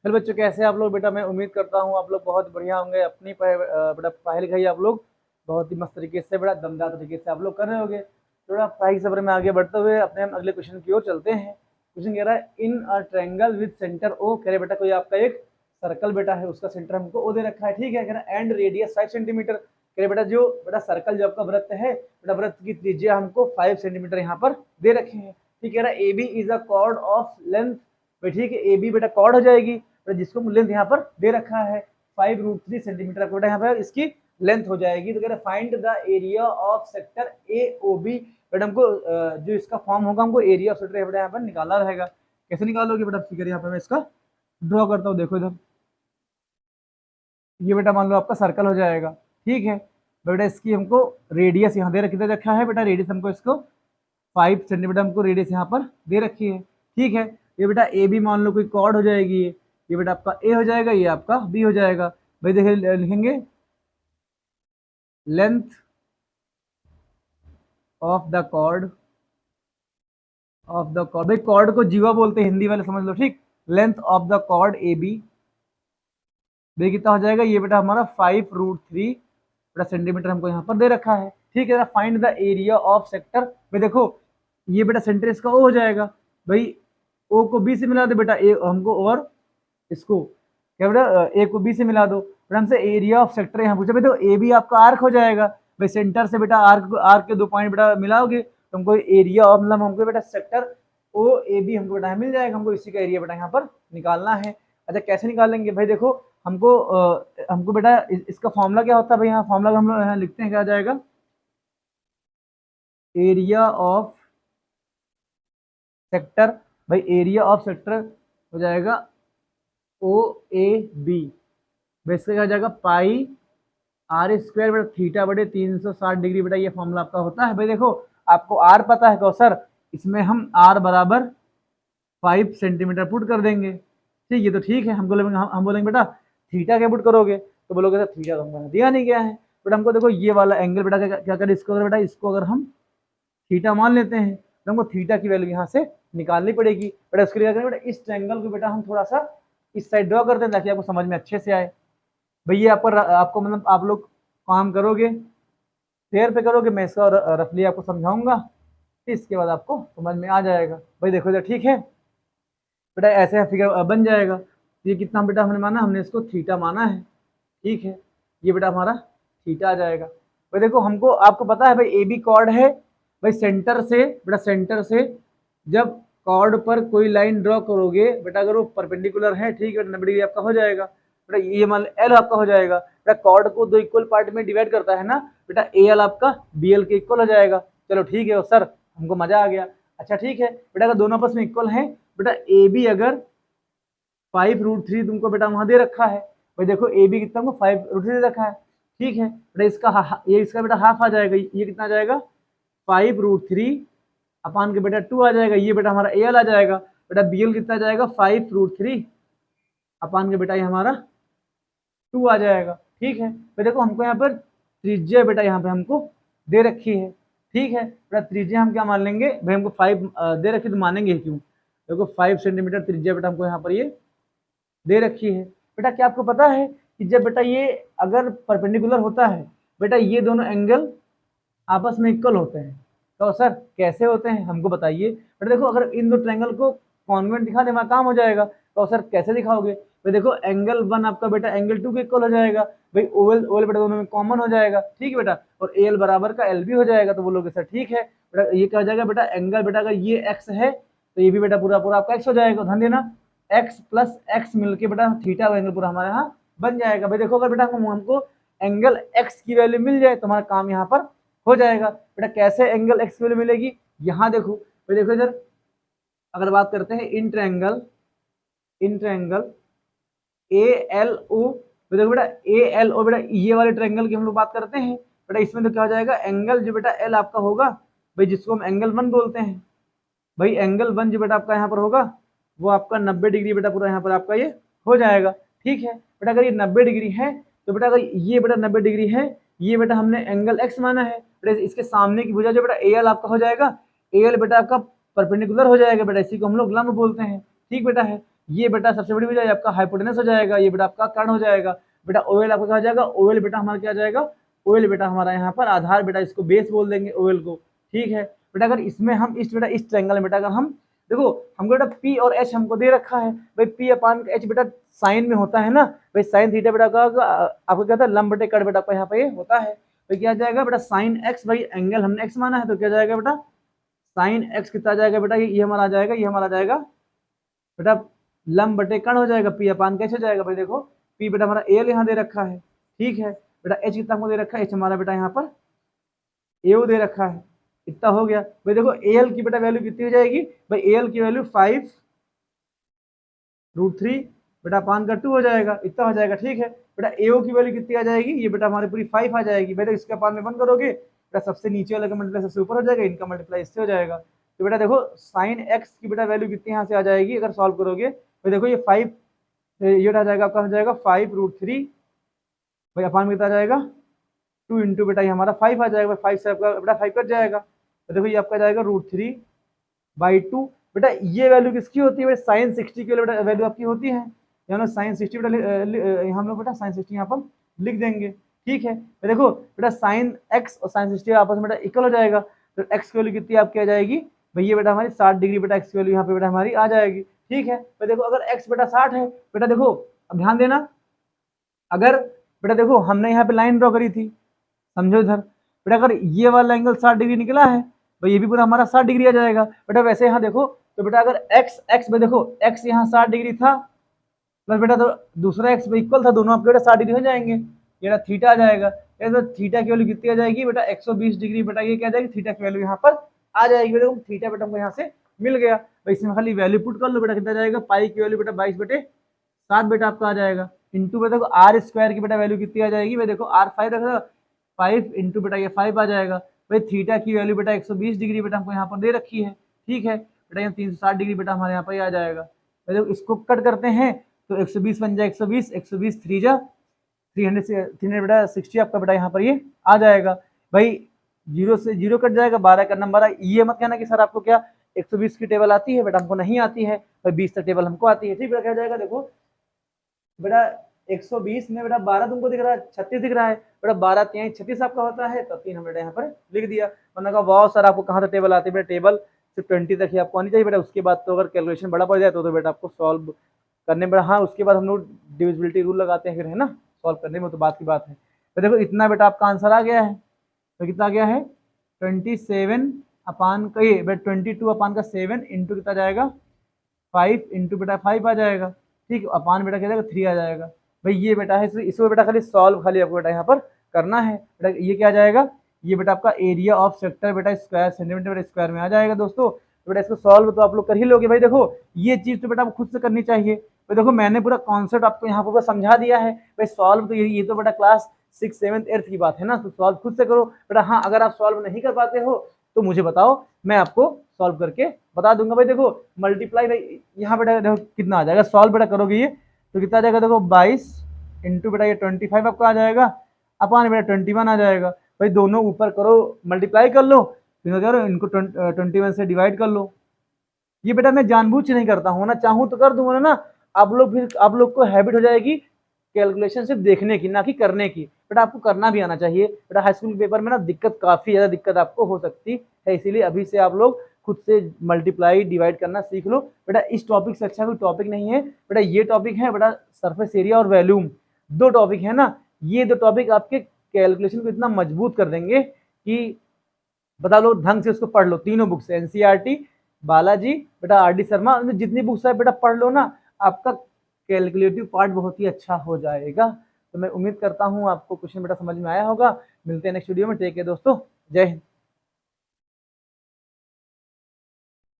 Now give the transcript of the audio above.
Hello बच्चों, कैसे हैं आप लोग? बेटा मैं उम्मीद करता हूँ आप लोग बहुत बढ़िया होंगे। अपनी बेटा पढ़ाई लिखाई आप लोग बहुत ही मस्त तरीके से, बड़ा दमदार तरीके से आप लोग कर रहे होंगे। थोड़ा पढ़ाई के सफर में आगे बढ़ते हुए अपने हम अगले क्वेश्चन की ओर चलते हैं। क्वेश्चन कह रहा है in a triangle with centre O. कह रहे बेटा कोई आपका एक सर्कल बेटा है, उसका सेंटर हमको ओ दे रखा है। ठीक है, कह रहा है एंड रेडियस 5 सेंटीमीटर। कह रहे बेटा जो बेटा सर्कल जो आपका वृत्त है, बेटा वृत्त की त्रिज्या हमको 5 सेंटीमीटर यहाँ पर दे रखे हैं। ठीक कह रहा है A B is a chord of length. ठीक है, ए बी बेटा कॉर्ड हो जाएगी, तो जिसको लेंथ यहाँ पर दे रखा है 5√3 सेंटीमीटर बेटा यहाँ पर इसकी लेंथ हो जाएगी। तो कह रहे find the area of sector A O B. बेटा हमको जो इसका फॉर्म होगा हमको एरिया ऑफ सेक्टर बेटा यहाँ पर निकालना रहेगा। कैसे निकालोगे बेटा? फिगर यहाँ पर मैं इसका ड्रॉ करता हूँ। देखो इधर ये बेटा मान लो आपका सर्कल हो जाएगा। ठीक है बेटा, इसकी हमको रेडियस यहाँ दे रखा है बेटा। रेडियस हमको इसको 5 सेंटीमीटर हमको रेडियस यहाँ पर दे रखी है। ठीक है, ये बेटा ए बी मान लो कोई कॉर्ड हो जाएगी। ये बेटा आपका ए हो जाएगा, ये आपका बी हो जाएगा। भाई देखिए लिखेंगे लेंथ ऑफ द कॉर्ड भाई कॉर्ड को जीवा बोलते हैं हिंदी वाले, समझ लो। ठीक, length of the chord A B भाई कितना हो जाएगा? ये बेटा हमारा 5√3 बेटा सेंटीमीटर हमको यहाँ पर दे रखा है। ठीक है, find the area of sector. भाई देखो ये बेटा सेंटर इसका ओ हो जाएगा। भाई ओ को बी से मिला दो बेटा, ए हमको और इसको क्या बेटा ए को बी से मिला दो। फिर हमसे एरिया ऑफ सेक्टर यहाँ पूछा। भाई तो ए बी आपका आर्क हो जाएगा। भाई सेंटर से बेटा आर्क के 2 पॉइंट बेटा मिलाओगे तो हमको एरिया ऑफ मतलब हमको बेटा सेक्टर ओ ए बी हमको बेटा मिल जाएगा। हमको इसी का एरिया बेटा यहाँ पर निकालना है। अच्छा कैसे निकालेंगे? भाई देखो हमको बेटा इसका फॉर्मूला क्या होता है? भाई यहाँ फॉर्मूला हम लोग यहाँ लिखते हैं, क्या आ जाएगा? Area of sector. भाई एरिया ऑफ सेक्टर हो जाएगा ओ ए बी। बेसिकली क्या हो जाएगा? पाई आर स्क्वायर बेटा थीटा बटे 360 डिग्री बेटा, ये फॉर्मूला आपका होता है। भाई देखो आपको आर पता है कौसर, इसमें हम आर बराबर 5 सेंटीमीटर पुट कर देंगे। ठीक, ये तो ठीक है। हम बोलेंगे बेटा थीटा क्या पुट करोगे? तो बोलोगे सर थीटा तो हमको दिया नहीं गया है। बट हमको देखो ये वाला एंगल बेटा क्या करें इसको? अगर बेटा इसको अगर हम थीटा मान लेते हैं तो हमको थीटा की वैल्यू यहाँ से निकालनी पड़ेगी। बेटा उसके लिए क्या करें? बेटा इस ट्रायंगल को बेटा हम थोड़ा सा इस साइड ड्रॉ करते हैं ताकि आपको समझ में अच्छे से आए। भैया आपको मतलब आप लोग काम करोगे पेयर पे करोगे, मैं इसका रफली आपको समझाऊंगा, इसके बाद आपको समझ में आ जाएगा। भाई देखो इधर ठीक है बेटा, ऐसे फिगर बन जाएगा। ये कितना बेटा हमने माना? हमने इसको थीटा माना है। ठीक है, ये बेटा हमारा थीटा आ जाएगा। भाई देखो हमको आपको पता है भाई ए बी कॉर्ड है। भाई सेंटर से बेटा सेंटर से जब कॉर्ड पर कोई लाइन ड्रॉ करोगे बेटा, अगर वो परपेंडिकुलर है, ठीक है, 90 डिग्री आपका हो जाएगा बेटा। ये मान एल आपका हो जाएगा बेटा। कॉर्ड को 2 इक्वल पार्ट में डिवाइड करता है ना बेटा, ए एल आपका बी एल के इक्वल हो जाएगा। चलो ठीक है सर, हमको मजा आ गया। अच्छा ठीक है बेटा, अगर दोनों आपस में इक्वल है बेटा, ए बी अगर 5√3 तुमको बेटा वहां दे रखा है। भाई देखो ए बी कितना हमको 5√3 दे रखा है। ठीक है बेटा, इसका बेटा हाफ आ जाएगा। ये कितना आ जाएगा? 5√3 अपान के बेटा 2 आ जाएगा। ये बेटा हमारा ए एल आ जाएगा। बेटा बी एल कितना आ जाएगा? 5√3 अपान के बेटा ये हमारा 2 आ जाएगा। ठीक है, तो देखो हमको यहाँ पर त्रिज्या बेटा यहाँ पे हमको दे रखी है। ठीक है बेटा, त्रिज्या हम क्या मान लेंगे? भाई हमको 5 दे रखी तो मानेंगे क्यों? देखो 5 सेंटीमीटर त्रिज्या बेटा हमको यहाँ पर ये दे रखी है। बेटा क्या आपको पता है कि जब बेटा ये अगर परपेंडिकुलर होता है बेटा, ये दोनों एंगल आपस में इक्वल होते हैं। तो सर कैसे होते हैं हमको बताइए। बेटा देखो अगर इन दो ट्रायंगल को कॉन्वेंट दिखा दे वहाँ काम हो जाएगा। तो सर कैसे दिखाओगे? भाई देखो एंगल 1 आपका बेटा एंगल 2 के इक्वल हो जाएगा। भाई ओएल ओएल बेटा दोनों में कॉमन हो जाएगा। ठीक है बेटा, और एल बराबर का एल भी हो जाएगा। तो बोलोगे सर ठीक है बेटा, ये क्या हो जाएगा बेटा? एंगल बेटा अगर ये एक्स है तो ये भी बेटा पूरा पूरा आपका एक्स हो जाएगा। ध्यान देना, एक्स प्लस एक्स मिलके बेटा थीटा एंगल पूरा हमारे यहाँ बन जाएगा। भाई देखो अगर बेटा हमको एंगल एक्स की वैल्यू मिल जाए तो हमारा काम यहाँ पर हो जाएगा। बेटा कैसे एंगल एक्स की वैल्यू मिलेगी? यहाँ देखो, भाई देखो इधर अगर बात करते हैं in triangle A L O, तो देखो बेटा ए एल ओ बेटा ये वाले ट्रायंगल की हम लोग बात करते हैं बेटा। इसमें तो क्या हो जाएगा? एंगल जो बेटा एल आपका होगा भाई, जिसको हम एंगल 1 बोलते हैं। भाई एंगल 1 जो बेटा आपका यहाँ पर होगा वो आपका 90 डिग्री बेटा पूरा यहाँ पर आपका ये हो जाएगा। ठीक है बेटा, अगर ये 90 डिग्री है तो बेटा अगर ये बेटा 90 डिग्री है, ये बेटा हमने एंगल एक्स माना है बेटा, इसके सामने की भुजा जो बेटा ए एल आपका हो जाएगा, ए एल बेटा आपका परपेंडिकुलर हो जाएगा बेटा, इसी को हम लोग लंब बोलते हैं। ठीक बेटा है, ये बेटा सबसे बड़ी वजह आपका हाइपोटेनस हो जाएगा, ये बेटा आपका कर्ण हो जाएगा। बेटा ओएल आपका क्या हो जाएगा, ओएल बेटा हमारा क्या हो जाएगा, ओएल बेटा हमारा यहाँ पर आधार, बेटा इसको बेस बोल देंगे ओएल को, ठीक है। बेटा अगर इसमें हम इस बेटा इस ट्रायंगल में बेटा अगर हम देखो हमको बेटा पी और एच हमको दे रखा है भाई, पी अपान एच बेटा साइन में होता है ना भाई, साइन थीटा बेटा का आपको क्या था लंब बटे कट बेटा आपका यहाँ पे ये होता है, तो क्या जाएगा बेटा साइन एक्स, भाई एंगल हमने एक्स माना है तो क्या जाएगा बेटा साइन एक्स कितना जाएगा बेटा, ये हमारा आ जाएगा, ये हमारा आ जाएगा बेटा लंब बटे कण हो जाएगा, पी अपान कैसे हो जाएगा भाई, देखो पी बेटा हमारा एल यहाँ दे रखा है, ठीक है। बेटा एच कितना हमको दे रखा है, एच हमारा बेटा यहाँ पर एओ दे रखा है, इतना हो गया भाई। देखो एल की बेटा वैल्यू कितनी हो जाएगी भाई, एल की वैल्यू 5√3 बेटा अपान का 2 हो जाएगा, इतना हो जाएगा, ठीक है। बेटा एओ की वैल्यू कितनी आ जाएगी, ये बेटा हमारी पूरी 5 आ जाएगी। बेटा इसके अपान में बंद करोगे बेटा सबसे नीचे वाला का मल्टीप्लाई सबसे ऊपर हो जाएगा, इनका मल्टीप्लाई इससे हो जाएगा। तो बेटा देखो साइन एक्स की बेटा वैल्यू कितनी यहाँ से आ जाएगी अगर सॉल्व करोगे, तो देखो ये 5 ये आ जाएगा आपका हो जाएगा 5√3 भाई अपान में कितना आ जाएगा 2 इंटू बेटा ये हमारा 5 आ जाएगा, 5 से आपका बेटा 5 कट जाएगा, तो देखो ये आपका जाएगा √3/2। बेटा ये वैल्यू किसकी होती है बेटा, साइन 60 की बेटा वैल्यू आपकी होती है, यहाँ साइन 60 बेटा हम लोग बेटा साइन 60 यहाँ पर लिख देंगे, ठीक है। तो देखो बेटा साइन एक्स और साइन 60 आपस में बेटा इक्वल हो जाएगा, तो एक्स की वैल्यू कितनी आपकी आ जाएगी भैया बेटा हमारी 60 डिग्री बेटा एक्स की वैल्यू यहाँ पे बेटा हमारी आ जाएगी, ठीक है। तो देखो अगर एक्स बेटा 60 है बेटा, देखो अब ध्यान देना, अगर बेटा देखो हमने यहाँ पे लाइन ड्रॉ करी थी, समझो इधर बेटा अगर ये वाला एंगल 60 डिग्री निकला है तो ये भी पूरा हमारा 60 डिग्री आ जाएगा। बेटा वैसे यहाँ देखो तो बेटा अगर x में देखो x यहाँ 60 डिग्री था प्लस बेटा तो दूसरा x इक्वल था, दोनों आपके बेटा 60 डिग्री हो जाएंगे, ये थीटा आ जाएगा। तो थीटा की वैल्यू कितनी आ जाएगी बेटा 120 डिग्री बेटा, ये क्या आ जाएगी थीटा की वैल्यू यहाँ पर आ जाएगी। देखो थीटा बेटा हमको यहाँ से मिल गया, तो इसमें खाली वैल्यू पुट कर लो बेटा, कितना जाएगा पाई की वैल्यू बेटा 22/7 बेटा आपका आ जाएगा, इंटू बेटा देखो आर स्क्वायर की बेटा वैल्यू कितनी आ जाएगी भाई, देखो आर 5 रखा 5 इंटू बेटा ये 5 आ जाएगा भाई, थीटा की वैल्यू बेटा 120 डिग्री बेटा हमको यहाँ पर दे रखी है, ठीक है। बेटा यहाँ 360 डिग्री बेटा हमारे यहाँ पर आ जाएगा। देखो इसको कट करते हैं तो 120 बन जाए 120, 120 3 जा 300 बेटा 60 आपका बेटा यहाँ पर ये आ जाएगा भाई, 0 से 0 कट जाएगा, 12 का नंबर है। ये मत कहना कि सर आपको क्या 120 की टेबल आती है, बेटा हमको नहीं आती है भाई, 20 तक टेबल हमको आती है, ठीक बेटा क्या जाएगा देखो बेटा 120 में बेटा 12 तुमको दिख रहा है, 36 दिख रहा है बेटा, 12 3 36 आपका होता है, तो 3 हम बेटा यहाँ पर लिख दिया। वरना कहा वाह सर आपको कहाँ तक टेबल आती है बेटा, टेबल सिर्फ 20 तक ही आपको आनी चाहिए बेटा, उसके बाद तो अगर कैलकुलेशन बड़ा पड़ जाए तो बेटा आपको सॉल्व करने में, हाँ उसके बाद हम लोग डिविजिबिलिटी रूल लगाते हैं फिर, है ना, सॉल्व करने में तो बात की बात है। तो देखो इतना बेटा आपका आंसर आ गया है, तो कितना आ गया है 27 अपान का ये बेटा 22 अपान का 7 इंटू कितना जाएगा 5 इंटू बेटा 5 आ जाएगा, ठीक, अपान बेटा क्या जाएगा 3 आ जाएगा भाई, ये बेटा है इसको बेटा खाली सॉल्व खाली आपको बेटा यहाँ पर करना है बेटा, ये क्या आ जाएगा ये बेटा आपका एरिया ऑफ सेक्टर बेटा स्क्वायर सेंटीमीटर स्क्वायर में आ जाएगा दोस्तों। तो बेटा इसको सॉल्व तो आप लोग कर ही लोगे भाई, देखो ये चीज़ तो बेटा आपको खुद से करनी चाहिए। तो देखो मैंने पूरा कॉन्सेप्ट आपको यहाँ पर समझा दिया है भाई, सॉल्व तो ये तो बेटा क्लास 6, 7, 8 की बात है ना, तो सॉल्व खुद से करो बेटा। हाँ अगर आप सॉल्व नहीं कर पाते हो तो मुझे बताओ, मैं आपको सॉल्व करके बता दूंगा भाई। देखो मल्टीप्लाई भाई यहाँ बेटा देखो कितना आ जाएगा, सॉल्व बेटा करोगे ये तो कितना आ जाएगा देखो 22 इंटू बेटा ये 25 आपका आ जाएगा, अपान बेटा 21 आ जाएगा भाई, दोनों ऊपर करो मल्टीप्लाई कर लो, फिर इनको 21 से डिवाइड कर लो। ये बेटा मैं जानबूझ नहीं करता हूँ ना, चाहूँ तो कर दूंगा ना, आप लोग फिर आप लोग को हैबिट हो जाएगी कैलकुलेशन सिर्फ देखने की ना कि करने की, बेटा आपको करना भी आना चाहिए बेटा। हाई स्कूल पेपर में ना दिक्कत काफ़ी ज़्यादा दिक्कत आपको हो सकती है, इसीलिए अभी से आप लोग खुद से मल्टीप्लाई डिवाइड करना सीख लो बेटा। इस टॉपिक से अच्छा कोई टॉपिक नहीं है बेटा, ये टॉपिक है बेटा सरफेस एरिया और वॉल्यूम, दो टॉपिक है ना, ये दो टॉपिक आपके कैलकुलेशन को इतना मजबूत कर देंगे कि बता लो, ढंग से उसको पढ़ लो, तीनों बुक्स एनसीईआरटी, बालाजी बेटा, आरडी शर्मा, जितनी बुक्स है बेटा पढ़ लो ना, आपका कैलकुलेटिव पार्ट बहुत ही अच्छा हो जाएगा। तो मैं उम्मीद करता हूँ आपको क्वेश्चन बेटा समझ में आया होगा। मिलते हैं नेक्स्ट वीडियो में, टेक केयर दोस्तों, जय हिंद।